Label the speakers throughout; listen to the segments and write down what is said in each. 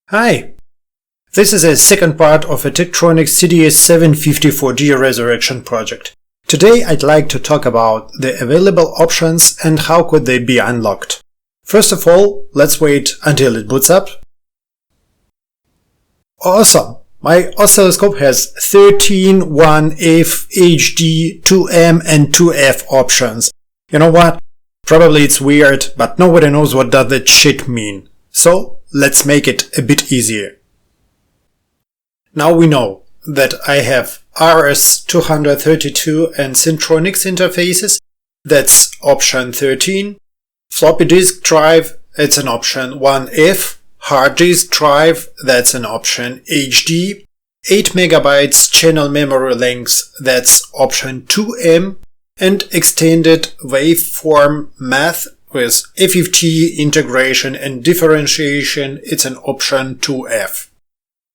Speaker 1: Hi! This is a second part of a Tektronix TDS754D resurrection project. Today I'd like to talk about the available options and how could they be unlocked. First of all, let's wait until it boots up. Awesome! My oscilloscope has 13, 1F, HD, 2M and 2F options. You know what? Probably it's weird, but nobody knows what does that shit mean. So let's make it a bit easier. Now we know that I have RS-232 and Tektronix interfaces. That's option 13. Floppy disk drive, it's an option 1F. Hard disk drive, that's an option HD. 8 MB channel memory length, that's option 2M. And extended waveform math with FFT integration and differentiation, it's an option 2F.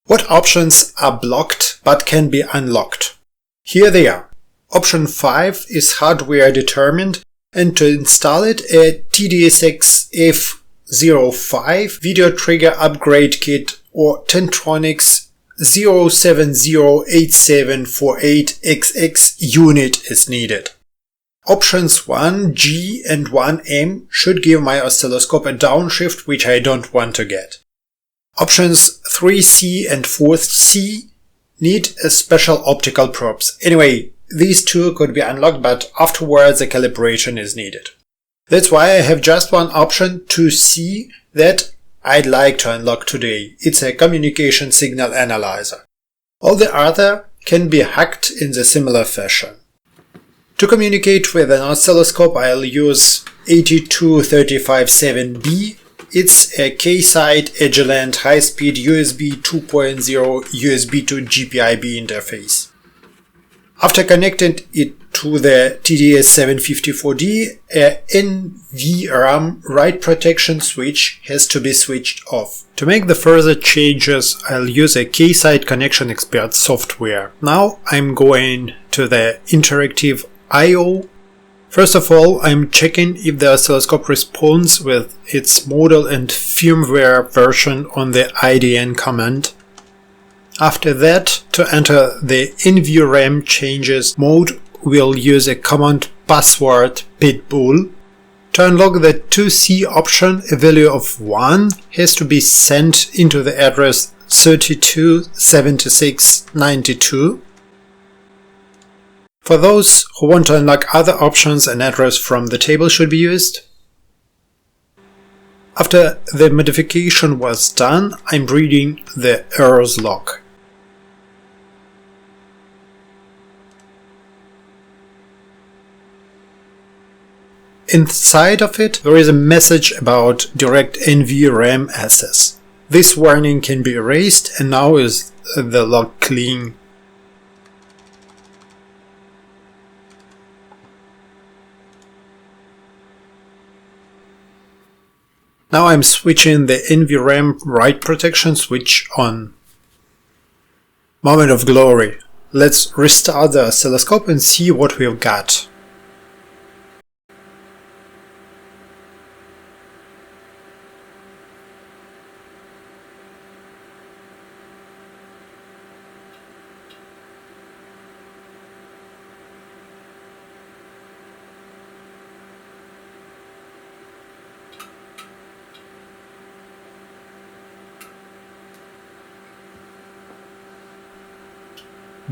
Speaker 1: What options are blocked but can be unlocked? Here they are. Option 5 is hardware determined, and to install it, a TDS754D video trigger upgrade kit or Tektronix 0708748XX unit is needed. Options 1G and 1M should give my oscilloscope a downshift, which I don't want to get. Options 3C and 4C need a special optical probes. Anyway, these two could be unlocked, but afterwards a calibration is needed. That's why I have just one option, 2C, that I'd like to unlock today. It's a communication signal analyzer. All the other can be hacked in the similar fashion. To communicate with an oscilloscope, I'll use 82357B. It's a K-side Agilent high-speed USB 2.0 USB to GPIB interface. After connecting it to the TDS754D, a NVRAM write protection switch has to be switched off. To make the further changes, I'll use a K-side Connection Expert software. Now I'm going to the interactive I/O. First of all, I'm checking if the oscilloscope responds with its model and firmware version on the IDN command. After that, to enter the NVRAM changes mode, we'll use a command password pitbull. To unlock the 2C option, a value of 1 has to be sent into the address 327692. For those who want to unlock other options, an address from the table should be used. After the modification was done, I'm reading the errors log. Inside of it, there is a message about direct NVRAM access. This warning can be erased, and now is the log clean. Now I'm switching the NVRAM write protection switch on. Moment of glory. Let's restart the oscilloscope and see what we've got.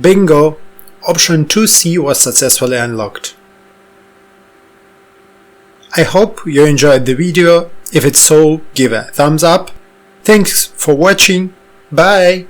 Speaker 1: Bingo! Option 2C was successfully unlocked. I hope you enjoyed the video. If it's so, give a thumbs up. Thanks for watching. Bye!